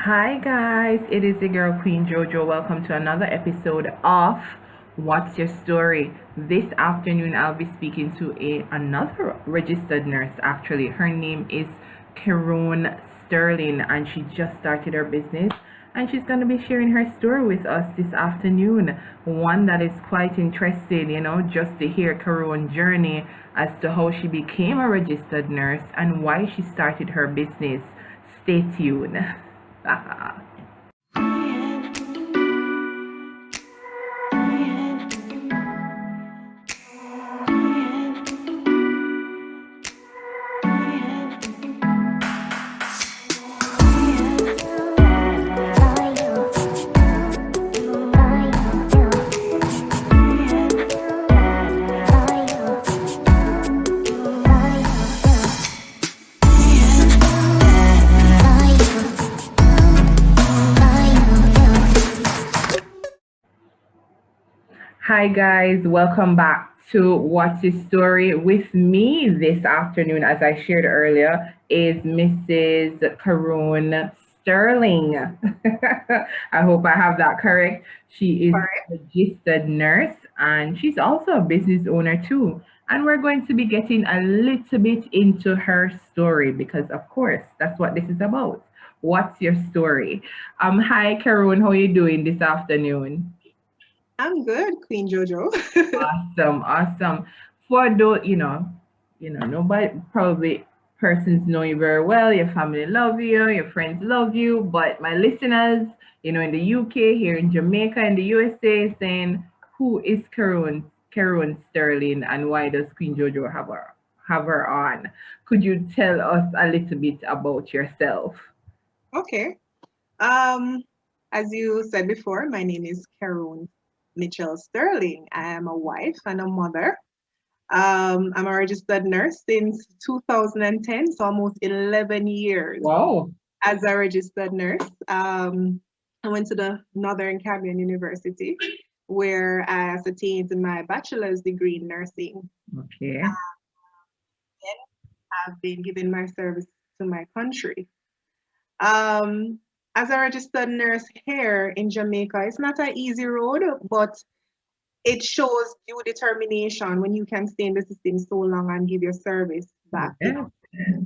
Hi guys, it is the girl Queen Jojo. Welcome to another episode of What's Your Story. This afternoon I'll be speaking to another registered nurse actually. Her name is Karun Sterling and she just started her business and she's going to be sharing her story with us this afternoon. One that is quite interesting, just to hear Karun's journey as to how she became a registered nurse and why she started her business. Stay tuned. Hi guys, welcome back to What's His Story. With me this afternoon, as I shared earlier, is Mrs. Karun Sterling. I hope I have that correct. She is Right. a registered nurse and she's also a business owner too. And we're going to be getting a little bit into her story because, of course, that's what this is about. What's your story? Hi Karun, how are you doing this afternoon? I'm good, Queen Jojo. Awesome, awesome. For those, nobody probably persons know you very well. Your family love you, your friends love you, but my listeners, in the UK, here in Jamaica, in the USA, saying, "Who is Carolyn Sterling, and why does Queen Jojo have her on?" Could you tell us a little bit about yourself? Okay. Um, as you said before, my name is Karun Mitchell Sterling. I am a wife and a mother. I'm a registered nurse since 2010, so almost 11 years Wow. as a registered nurse. I went to the Northern Caribbean University where I attained my bachelor's degree in nursing. Okay. Then I've been giving my service to my country. Um, as a registered nurse here in Jamaica, it's not an easy road, but it shows due determination when you can stay in the system so long and give your service back. Yes.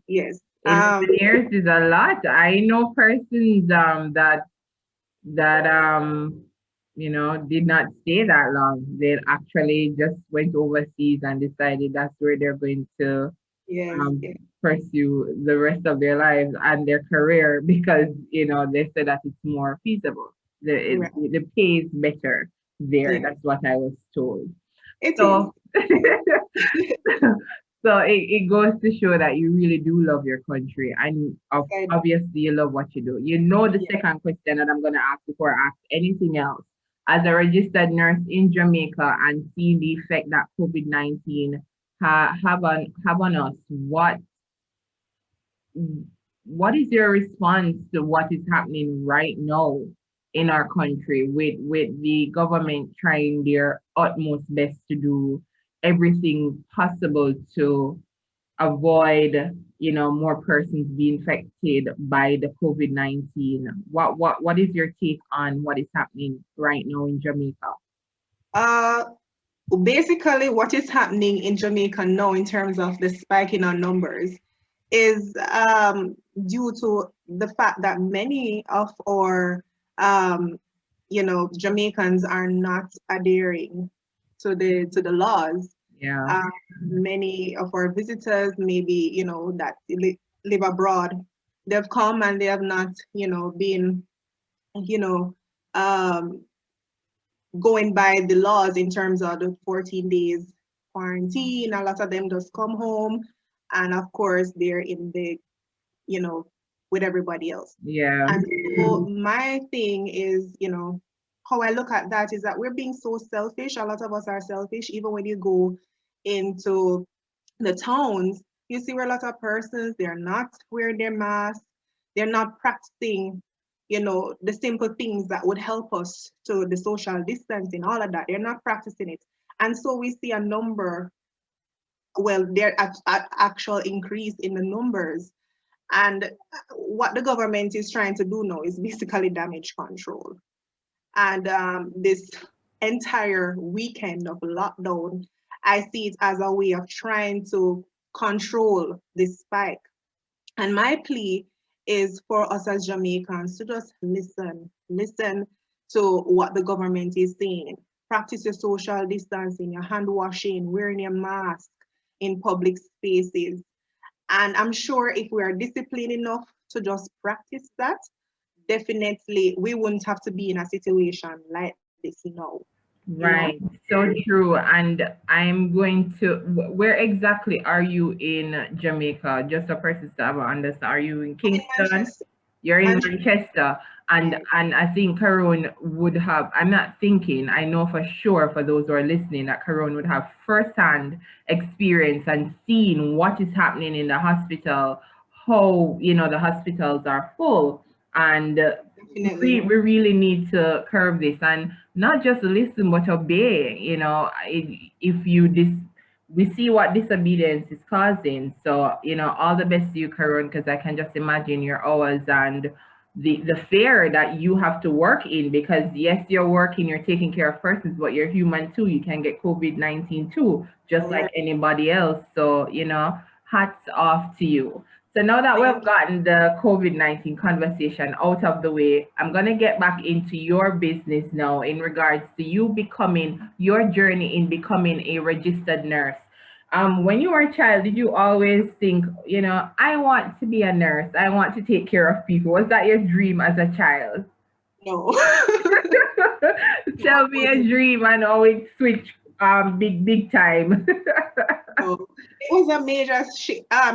Yes. 11 years is a lot. I know persons that did not stay that long. They actually just went overseas and decided that's where they're going to Yes. um Yes. pursue the rest of their lives and their career because they said that it's more feasible. Right. The pay is better there. Yeah. That's what I was told. It is. So so it goes to show that you really do love your country and I do. obviously you love what you do. You know the Yeah. second question that I'm gonna ask before I ask anything else. As a registered nurse in Jamaica and seeing the effect that COVID-19 have on us, what is your response to what is happening right now in our country with the government trying their utmost best to do everything possible to avoid more persons being infected by the COVID-19? What is your take on what is happening right now in Jamaica? Uh, Basically, what is happening in Jamaica now in terms of the spike in our numbers is due to the fact that many of our, Jamaicans are not adhering to the laws. Yeah. Many of our visitors, maybe that live abroad, they've come and they have not, been, you know, um, going by the laws in terms of the 14 days quarantine. A lot of them just come home, and of course, they're in the, you know, with everybody else. Yeah. And so, my thing is, how I look at that is that we're being so selfish. A lot of us are selfish, even when you go into the towns, you see where a lot of persons, they're not wearing their masks, they're not practicing, the simple things that would help us to the social distancing, all of that. They're not practicing it. And so we see a number, well, there at actual increase in the numbers. And what the government is trying to do now is basically damage control. And this entire weekend of lockdown, I see it as a way of trying to control this spike. And my plea is for us as Jamaicans to just listen to what the government is saying. Practice your social distancing, your hand washing, wearing your mask in public spaces. And I'm sure if we are disciplined enough to just practice that, definitely we wouldn't have to be in a situation like this now, you know? Right, so true. And I'm going to, where exactly are you in Jamaica? Just a person to have an understand. Are you in I'm in Kingston? Manchester. You're in Manchester, Manchester, and yes. I think Caron would have. I'm not thinking. I know for sure for those who are listening that Caron would have first-hand experience and seeing what is happening in the hospital, how the hospitals are full, and we Definitely. we really need to curb this and not just listen but obey. If you we see what disobedience is causing. So, all the best to you, Karan, because I can just imagine your hours and the fear that you have to work in, because yes, you're working, you're taking care of persons, but you're human too. You can get COVID-19 too, just like Correct. anybody else. So, hats off to you. So now that we've Thank you. gotten the COVID-19 conversation out of the way, I'm going to get back into your business now in regards to you becoming your journey in becoming a registered nurse. When you were a child, did you always think, I want to be a nurse, I want to take care of people? Was that your dream as a child? No. Tell That me a wasn't. dream and always switch big time. No. It was a major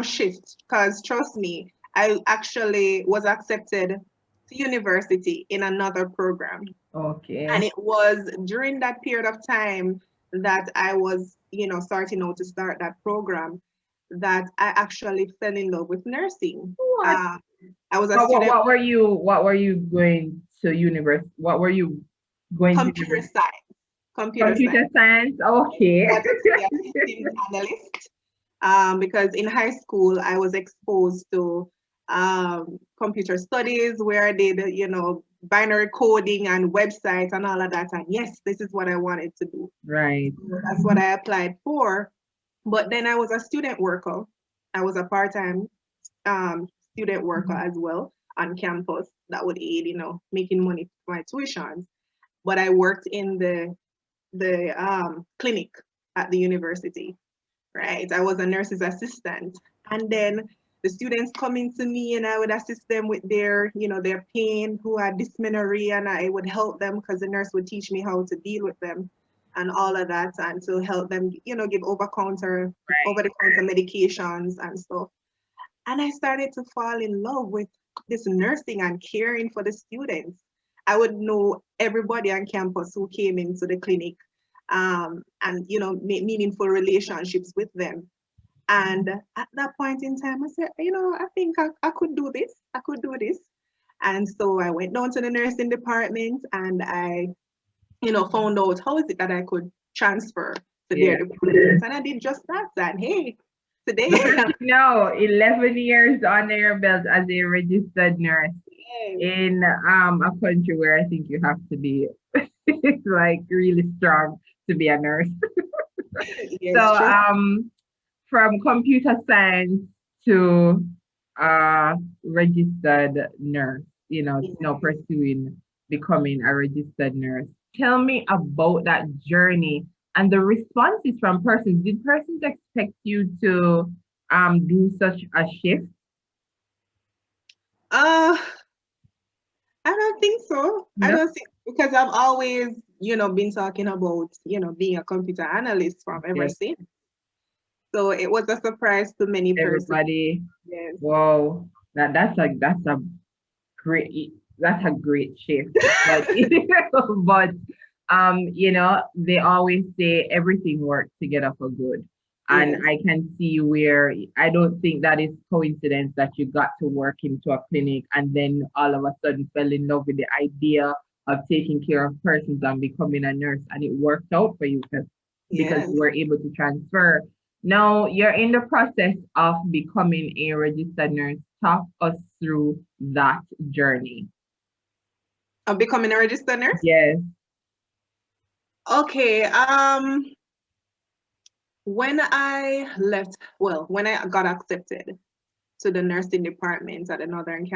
shift because trust me, I actually was accepted to university in another program. And Okay. it was during that period of time that I was, starting out to start that program that I actually fell in love with nursing. What? Uh, I was a What, student what were you going to university? What were you going to computer university? science, computer Computer science. science. I Okay. wanted to be a systems analyst because in high school I was exposed to computer studies where I did, binary coding and websites and all of that. And yes, this is what I wanted to do. Right. So that's what I applied for. But then I was a student worker. I was a part-time student worker as well on campus that would aid, making money for my tuitions. But I worked in the clinic at the university, right? I was a nurse's assistant. And then the students coming to me and I would assist them with their pain, who had dysmenorrhea, and I would help them because the nurse would teach me how to deal with them and all of that, and to help them, give over the counter medications and stuff. And I started to fall in love with this nursing and caring for the students. I would know everybody on campus who came into the clinic, and make meaningful relationships with them. And at that point in time, I said, I think I could do this. I could do this. And so I went down to the nursing department and I, found out how is it that I could transfer to their Yeah. department. And I did just that. And hey, today Look I at am. you now, 11 years under your belt as a registered nurse Yes, in a country where I think you have to be like really strong to be a nurse. So yes, trust. from computer science to registered nurse, now Yes. pursuing becoming a registered nurse. Tell me about that journey and the responses from persons. Did persons expect you to do such a shift? Uh, I don't think so. I No, don't think because I've always, been talking about, being a computer analyst from ever okay. since. So it was a surprise to many persons. Everybody, Yes. whoa, great that's a great shift. But but they always say everything works together for good. And Yes. I can see where I don't think that is coincidence that you got to work into a clinic and then all of a sudden fell in love with the idea of taking care of persons and becoming a nurse, and it worked out for you because Yes. you were able to transfer. Now you're in the process of becoming a registered nurse. talk us through that journey. Of becoming a registered nurse? Yes. Okay. When I left, well, when I got accepted to the nursing department at the Northern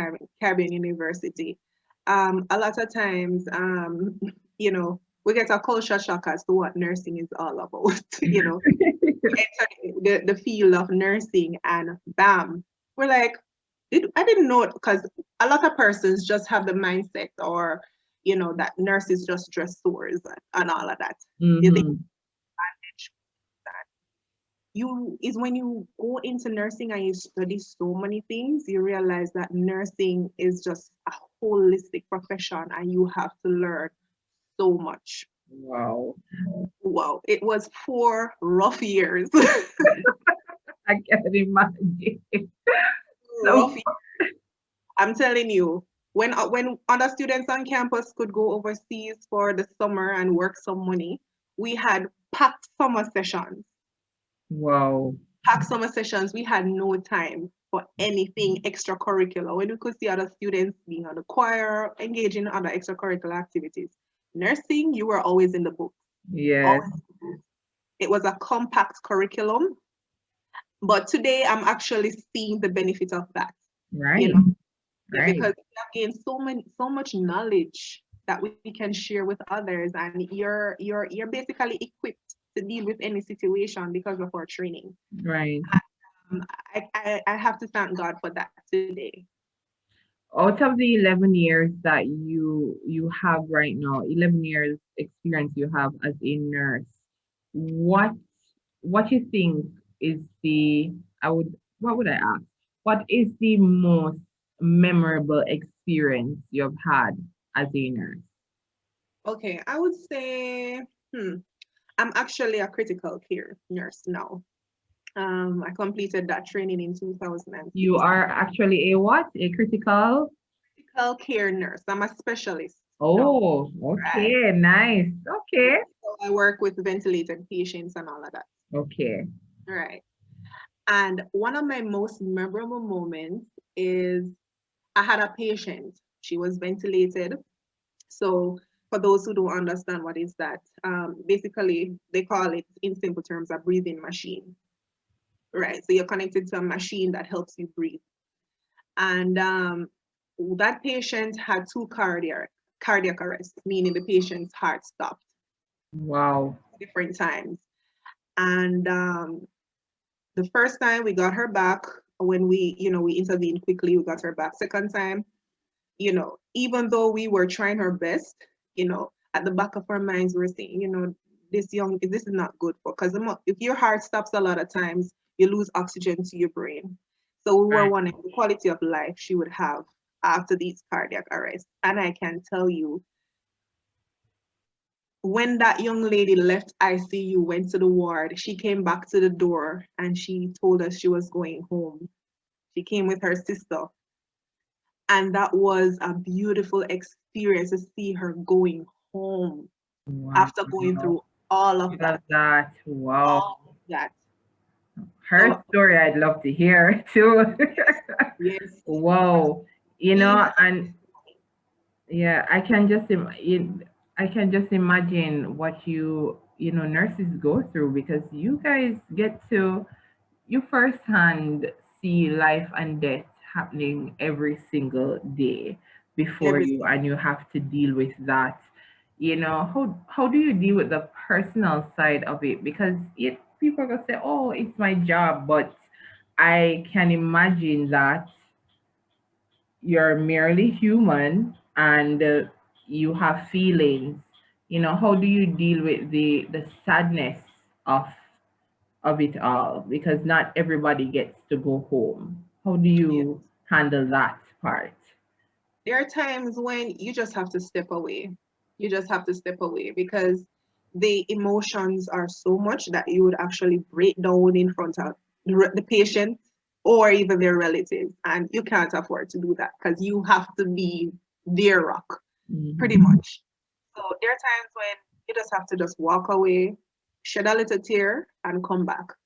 Caribbean University, a lot of times, you know, we get a culture shock as to what nursing is all about. You know, enter the field of nursing and bam, we're like, I didn't know it, because a lot of persons just have the mindset, or that nurses just dress stores and all of that. They think Mm-hmm. that is when you go into nursing and you study so many things, you realize that nursing is just a holistic profession and you have to learn so much. Wow. Wow, it was 4 rough years. I can imagine. Rough. So, I'm telling you, when other students on campus could go overseas for the summer and work some money, we had packed summer sessions. wow. Packed summer sessions, we had no time for anything extracurricular. When we could see other students being on the choir, engaging in other extracurricular activities. Nursing, you were always in the book. Yes. Always. It was a compact curriculum, but today I'm actually seeing the benefit of that. You Right. know, yeah, Right. because we have gained so much knowledge that we can share with others, and you're basically equipped to deal with any situation because of our training. Right. I have to thank God for that today. Out of the 11 years that you have right now, 11 years experience you have as a nurse, what what you think is the I would what would I ask? What is the most memorable experience you've had as a nurse? Okay, I would say, I'm actually a critical care nurse now. I completed that training in You 2006. are actually a what? A critical? Critical care nurse. I'm a specialist now. Oh, Right. okay, nice. Yeah. Okay. So I work with ventilated patients and all of that. Okay. Right. And one of my most memorable moments is I had a patient. She was ventilated. So for those who don't understand what is that, basically they call it in simple terms a breathing machine. Right. So you're connected to a machine that helps you breathe. And that patient had two cardiac arrests, meaning the patient's heart stopped Wow. different times. And the first time we got her back, when we intervened quickly, we got her back. Second time, even though we were trying our best, at the back of our minds, we're saying, this is not good for, because if your heart stops a lot of times, you lose oxygen to your brain. So we were Right. wondering the quality of life she would have after these cardiac arrests. And I can tell you, when that young lady left ICU, went to the ward, she came back to the door and she told us she was going home. She came with her sister. And that was a beautiful experience to see her going home Wow. after going through all of Love that. that. Wow. All of that. Her So, story I'd love to hear too. yes, Wow. being And yeah, I can just imagine what nurses go through, because you guys get to you firsthand see life and death happening every single day before you, everything. and you have to deal with that. How do you deal with the personal side of it? Because people are gonna say, "Oh, it's my job," but I can imagine that you're merely human, and you have feelings. How do you deal with the sadness of it all, because not everybody gets to go home? How do Yeah. you handle that part? There are times when you just have to step away. You just have to step away because the emotions are so much that you would actually break down in front of the patient or even their relatives. And you can't afford to do that because you have to be their rock, pretty Hmm. much. So there are times when you just have to just walk away, shed a little tear, and come back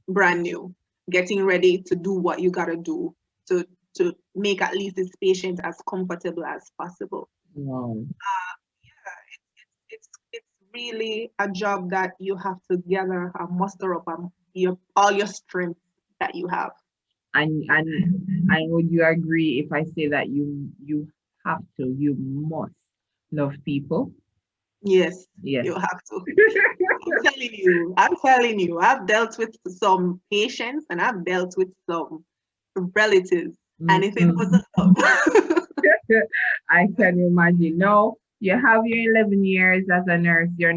brand new, getting ready to do what you gotta do to to make at least his patient as comfortable as possible. Wow. It's really a job that you have to gather and muster up your all your strength that you have. And would you agree if I say that you must love people? Yes, Yes. you have to. I'm telling you, I've dealt with some patients and I've dealt with some relatives, and if it Mm-mm. wasn't love, I can imagine. No, you have your 11 years as a nurse. You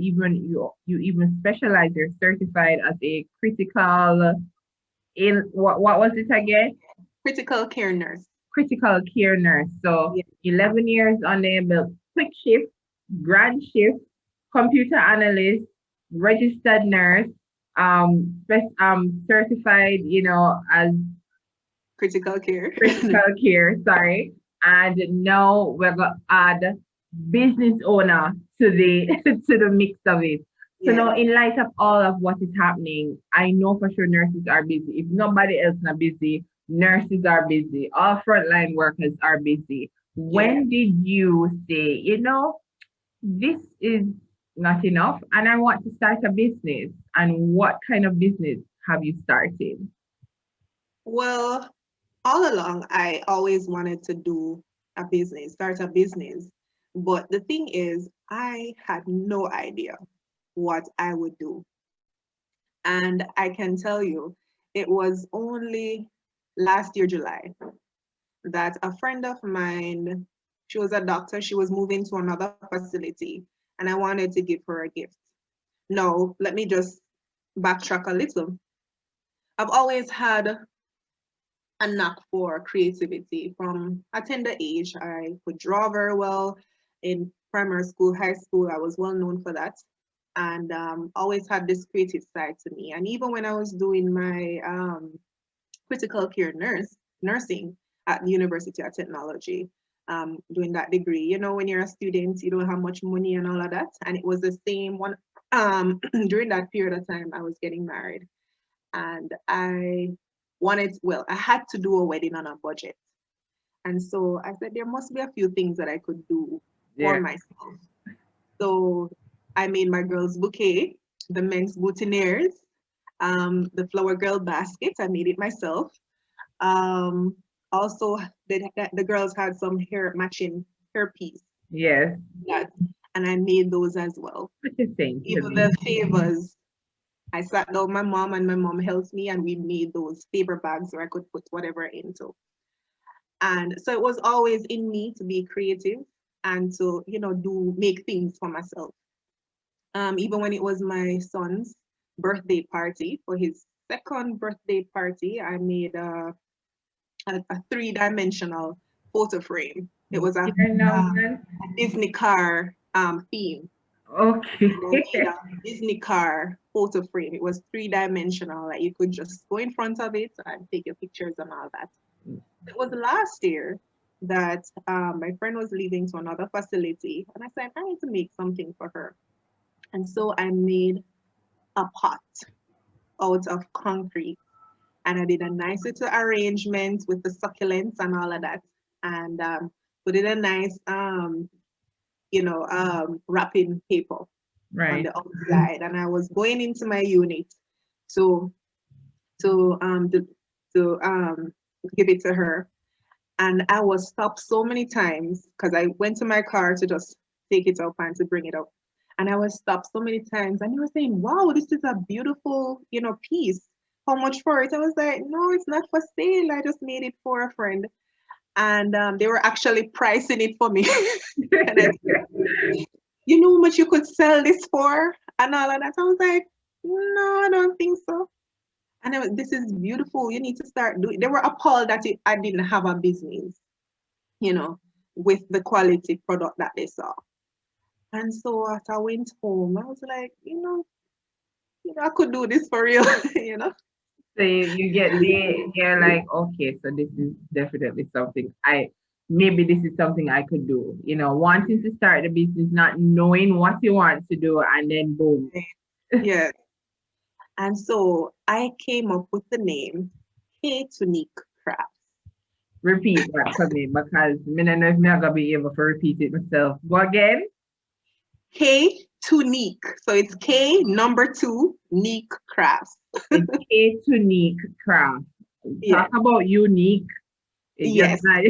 even specialize. You're certified as a critical in what was it again? critical care nurse. Critical care nurse. So Yeah, 11 years on the belt. Quick shift, grand shift, computer analyst, registered nurse, certified, as critical care. critical care, sorry. And now we're gonna add business owner to the to the mix of it. So Yes, now in light of all of what is happening, I know for sure nurses are busy. If nobody else not busy, nurses are busy. All frontline workers are busy. yes. When did you say, this is not enough and I want to start a business? And what kind of business have you started? Well, all along, I always wanted to do a business, start a business. But the thing is, I had no idea what I would do. And I can tell you, it was only last year, July, that a friend of mine, she was a doctor, she was moving to another facility, and I wanted to give her a gift. No, let me just backtrack a little. I've always had a knack for creativity from a tender age. I could draw very well in primary school, high school. I was well known for that, and always had this creative side to me. And even when I was doing my critical care nursing at the University of Technology, doing that degree. When you're a student, you don't have much money and all of that. And it was the same one. During that period of time, I was getting married, and I had to do a wedding on a budget. And so I said there must be a few things that I could do for Yeah. myself. So I made my girls bouquet, the men's boutonnieres, the flower girl basket. I made it myself. Um, Also, the girls had some hair matching hairpiece Yes. that, and I made those as well. What you saying to Even me? the favors, I sat down with my mom and my mom helped me, and we made those favor bags where I could put whatever into. And so it was always in me to be creative and to, do make things for myself. Even when it was my son's birthday party, for his second birthday party, I made a three-dimensional photo frame. It was You're no a man. Disney car theme. Okay. And I made a Disney car photo frame. It was three-dimensional. Like you could just go in front of it and take your pictures and all that. It was last year that my friend was leaving to another facility, and I said, I need to make something for her. And so I made a pot out of concrete, and I did a nice little arrangement with the succulents and all of that, and put in a nice, wrapping paper on Right. the outside. And I was going into my unit to to um to, to give it to her, and I was stopped so many times because I went to my car to just take it up and to bring it up. And I was stopped so many times, and they were saying, "Wow, this is a beautiful, piece. How much for it?" I was like, "No, it's not for sale. I just made it for a friend." And they were actually pricing it for me. And I, you know how much you could sell this for, and all of that. I was like, "No, I don't think so." And this is beautiful. You need to start doing. They were appalled that I didn't have a business, you know, with the quality product that they saw. And so after I went home, I was like, I could do this for real, you know. So you get they're like, okay, so this is definitely something maybe this is something I could do. Wanting to start the business, not knowing what you want to do, and then boom. Yeah. And so I came up with the name K Tunique Crafts. Repeat that for me because me don't know if me gonna be able to repeat it myself. Go again. K Tunique. So it's K number 2 Neek Crafts. It's a unique craft. Talk Yes. about unique. It just Yes. like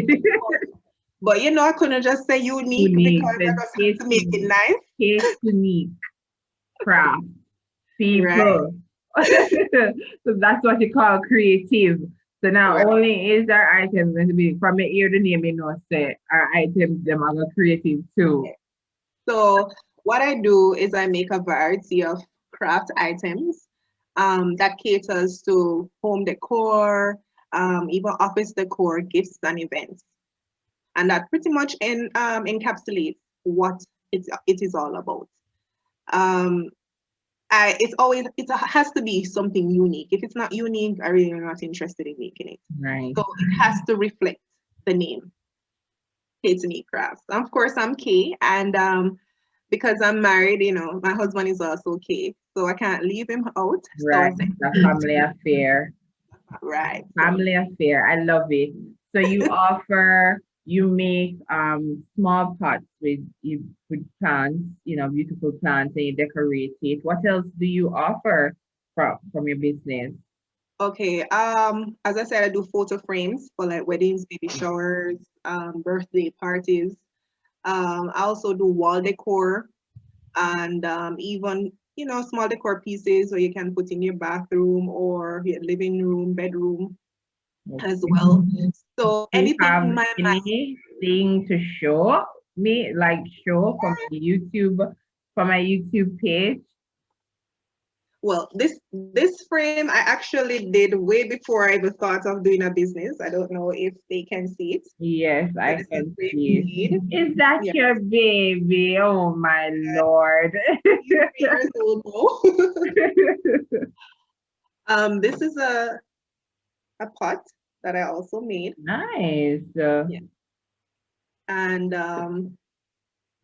But I couldn't just say unique unique. because I The just have to make it nice. a unique craft. Right. People. So that's what you call creative. So not Right. only is our items going to be from the ear to name, you know, say our items them are creative too. So what I do is I make a variety of craft items that caters to home decor, even office decor, gifts and events. And that pretty much encapsulates what it is all about. Um, it has to be something unique. If it's not unique, I really am not interested in making it. Right. So it has to reflect the name, Kate's Unique Crafts. Of course, I'm Kay, and because I'm married, my husband is also Kay, so I can't leave him out. So I Right. said, The family affair. right. So Family affair. I love it. So you offer, you make small pots with plants, you know, beautiful plants, and you decorate it. What else do you offer from your business? okay. As I said, I do photo frames for like weddings, baby showers, birthday parties. I also do wall decor and even small decor pieces where you can put in your bathroom or your living room, bedroom as Okay. well. So Do you anything have anything to show me, like show from my YouTube page? well, this frame I actually did way before I even thought of doing a business. I don't know if they can see it. Yes, So I this is can frame see made. it. Is that Yeah, your baby? Oh my Lord. he's 3 years old now. This is a pot that I also made. Nice. Yeah. And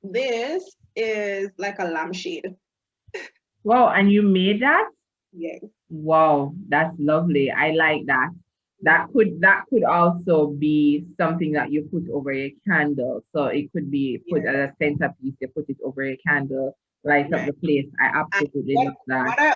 this is like a lampshade. Wow, and you made that? Yes. Wow, that's lovely. I like that. That could also be something that you put over a candle. So it could be put as Yes. a centerpiece. You put it over a candle, light up Right. the place. I And absolutely love that.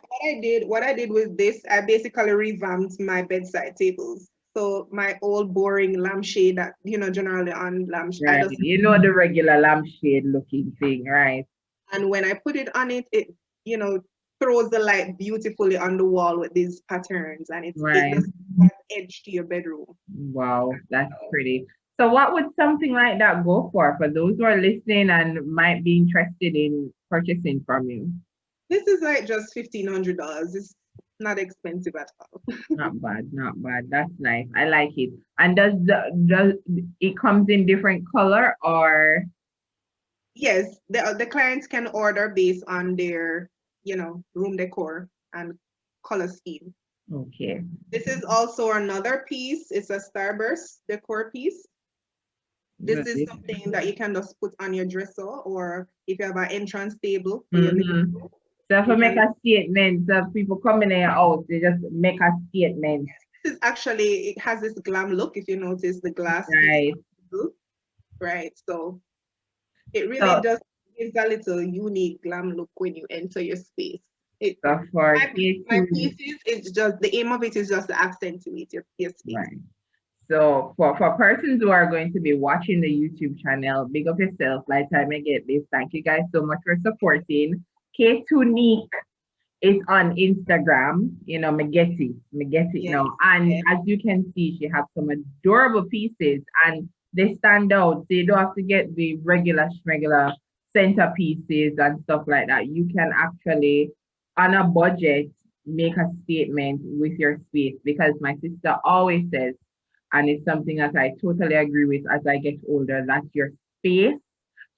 what I did with this, I basically revamped my bedside tables. So my old boring lampshade that generally on lampshade, I Right. just You know the regular lampshade looking thing, right? and when I put it on it, it you know throws the light beautifully on the wall with these patterns, and it Right. just adds edge to your bedroom. Wow, that's pretty. So what would something like that go for those who are listening and might be interested in purchasing from you? This is like just $1,500. It's not expensive at all. Not bad, not bad. That's nice. I like it. And does it comes in different color or Yes, the clients can order based on their, room decor and color scheme. okay. This is also another piece. It's a starburst decor piece. This Good. is something that you can just put on your dresser, or if you have an entrance table for your living Mm-hmm. room, So if I you make can. a statement, so people come in your house, they just make a statement. This is actually, it has this glam look. If you notice, the glass is Right. blue, right? So it really So just gives a little unique glam look when you enter your space. It so for my K2, pieces, it's just the aim of it is just to accentuate your space. right. So for persons who are going to be watching the YouTube channel, big up yourself. Like time I get this. Thank you guys so much for supporting. K2 is on Instagram. You know, me get it Yes, now. And yes. as you can see, she has some adorable pieces and they stand out. So you don't have to get the regular centerpieces and stuff like that. You can actually, on a budget, make a statement with your space because my sister always says, and it's something that I totally agree with as I get older, that your space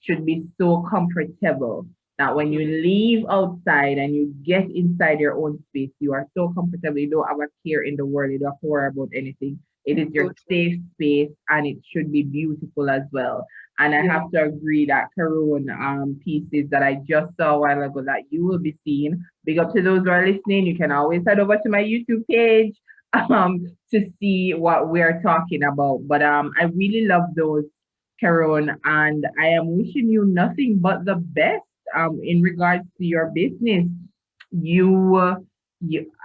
should be so comfortable that when you leave outside and you get inside your own space, you are so comfortable. You don't have a care in the world. You don't have to worry about anything. It is your So true. safe space and it should be beautiful as well. And I Yeah. have to agree that Karun pieces that I just saw a while ago that you will be seeing. Big up to those who are listening. You can always head over to my YouTube page to see what we're talking about. But I really love those, Caron, and I am wishing you nothing but the best in regards to your business. You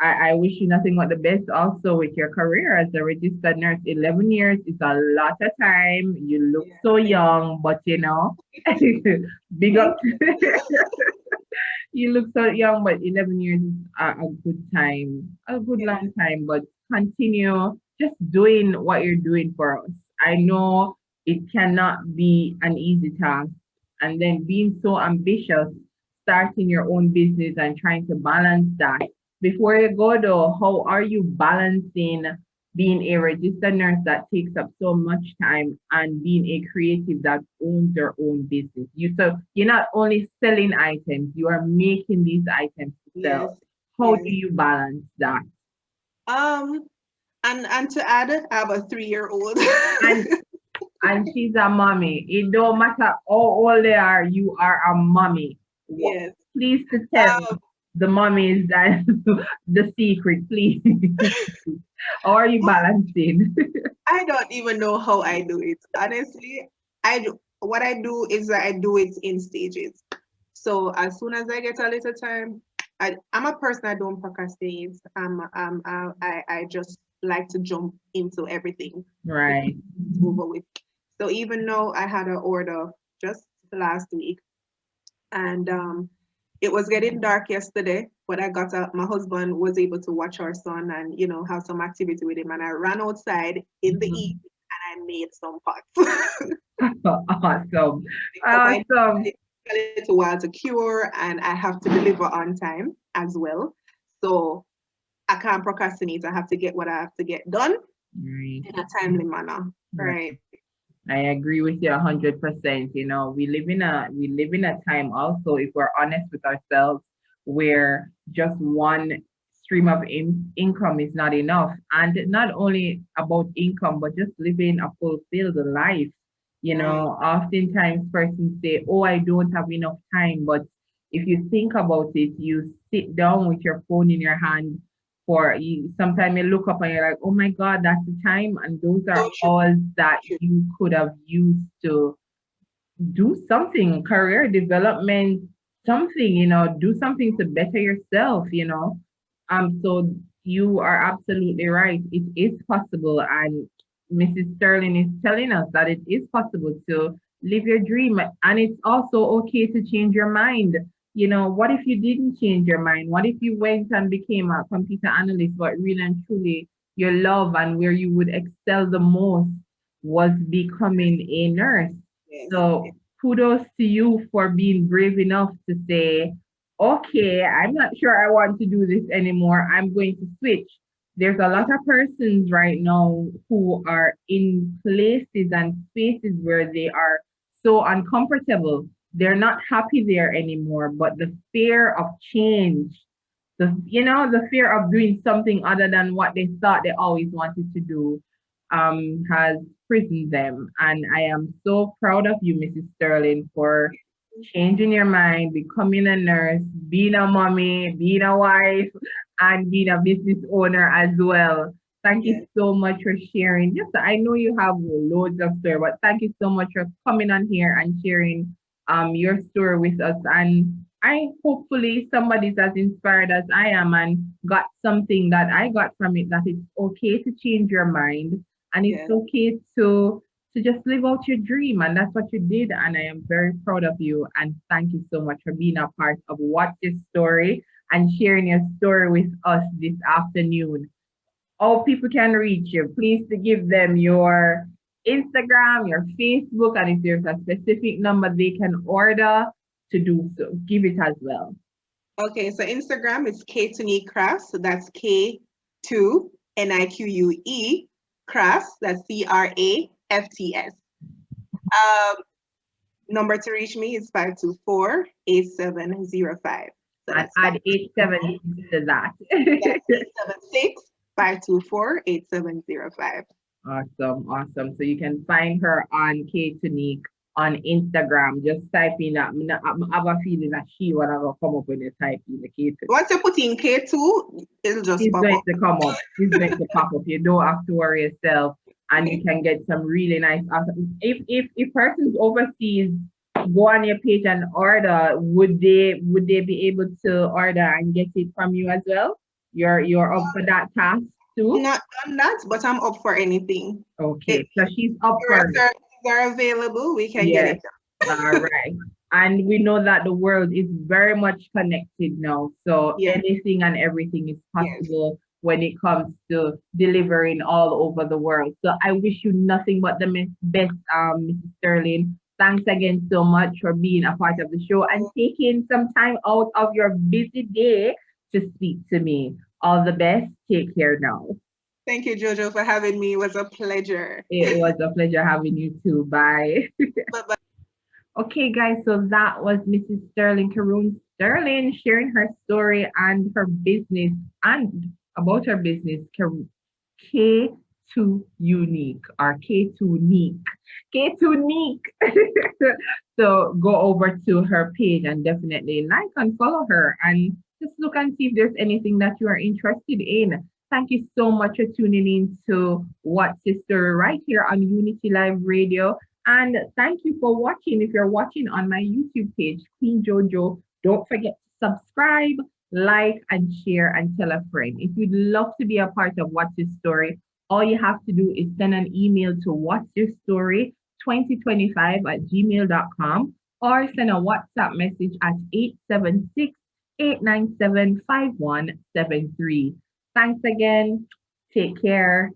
I wish you nothing but the best also with your career as a registered nurse. 11 years is a lot of time. You look Yeah, so thank young, but big up. thank you. You look so young, but 11 years is a good time, a good Yeah, long time. But continue just doing what you're doing for us. I know it cannot be an easy task. And then being so ambitious, starting your own business and trying to balance that. Before you go though, how are you balancing being a registered nurse that takes up so much time and being a creative that owns your own business? You're not only selling items, you are making these items to yes, sell. How do yes. you balance that? Um, and to add, I have a 3-year-old. And and she's a mommy. It don't matter how old they are, you are a mommy. Yes. Please to tell Um, the mommies that the secret, please. How are you balancing? I don't even know how I do it. Honestly, what I do is that I do it in stages. So as soon as I get a little time, I'm a person I don't procrastinate. I just like to jump into everything. Right. It's over with. So even though I had an order just last week, and it was getting dark yesterday, but I got up. My husband was able to watch our son and have some activity with him, and I ran outside in the Mhm. evening and I made some pots Awesome. because I Awesome. it took a little while to cure, and I have to deliver on time as well. So I can't procrastinate. I have to get what I have to get done Right. in a timely manner. Right. Right. I agree with you 100%. We live in a time also, if we're honest with ourselves, where just one stream of income is not enough. And not only about income, but just living a fulfilled life. Right. Oftentimes persons say, "Oh, I don't have enough time." But if you think about it, you sit down with your phone in your hand for you. Sometimes you look up and you're like, oh my God, that's the time. And those are So true. hours that True. you could have used to do something, career development, something, do something to better yourself. So you are absolutely right. It is possible. And Mrs. Sterling is telling us that it is possible to live your dream. And it's also okay to change your mind. What if you didn't change your mind? What if you went and became a computer analyst, but really and truly your love and where you would excel the most was becoming a nurse? Yes. So kudos to you for being brave enough to say, okay, I'm not sure I want to do this anymore. I'm going to switch. There's a lot of persons right now who are in places and spaces where they are so uncomfortable. They're not happy there anymore, but the fear of change, the fear of doing something other than what they thought they always wanted to do, has prisoned them. And I am so proud of you, Mrs. Sterling, for changing your mind, becoming a nurse, being a mommy, being a wife, and being a business owner as well. Thank you Yes. so much for sharing. Just I know you have loads of story, but thank you so much for coming on here and sharing your story with us. And I hopefully somebody's as inspired as I am and got something that I got from it, that it's okay to change your mind and it's Yes. okay to just live out your dream. And that's what you did. And I am very proud of you. And thank you so much for being a part of What's Your Story and sharing your story with us this afternoon. All people can reach you. Please to give them your Instagram, your Facebook, and if there's a specific number they can order to do so, give it as well. Okay, so Instagram is K2NE Crafts. So that's K2NIQUE Crafts. That's CRAFTS. Um, Number to reach me is 524-8705. So And that's add 876 to that. 876 524-8705. Awesome, awesome. So you can find her on K Tunique. on Instagram. Just type in that. I have a feeling that she wanna go come up when you type in the K2. Once you put in K2, it'll just She's pop going up. to come up. She's going to pop up. You don't have to worry yourself, and you can get some really nice. If persons overseas go on your page and order, would they be able to order and get it from you as well? You're up for that task too. Not done that, but I'm up for anything. Okay, If so she's up your for it. services are available, we can get Yes. it All right. And we know that the world is very much connected now. So Yes, anything and everything is yes. possible when it comes to delivering all over the world. So I wish you nothing but the best, Mrs. Sterling. Thanks again so much for being a part of the show and taking some time out of your busy day to speak to me. All the best. Take care now. Thank you, Jojo, for having me. It was a pleasure. It was a pleasure having you too. Bye. Bye-bye. Okay, guys, so that was Mrs. Sterling Caroon Sterling sharing her story and her business and about her business, K2 Unique or K2 Neek. K2 Neek. So go over to her page and definitely like and follow her and just look and see if there's anything that you are interested in. Thank you so much for tuning in to What's Your Story right here on Unity Live Radio. And thank you for watching. If you're watching on my YouTube page, Queen Jojo, don't forget to subscribe, like, and share and tell a friend. If you'd love to be a part of What's Your Story, all you have to do is send an email to What's Your Story 2025 at gmail.com or send a WhatsApp message at 876-897-5173. Thanks again. Take care.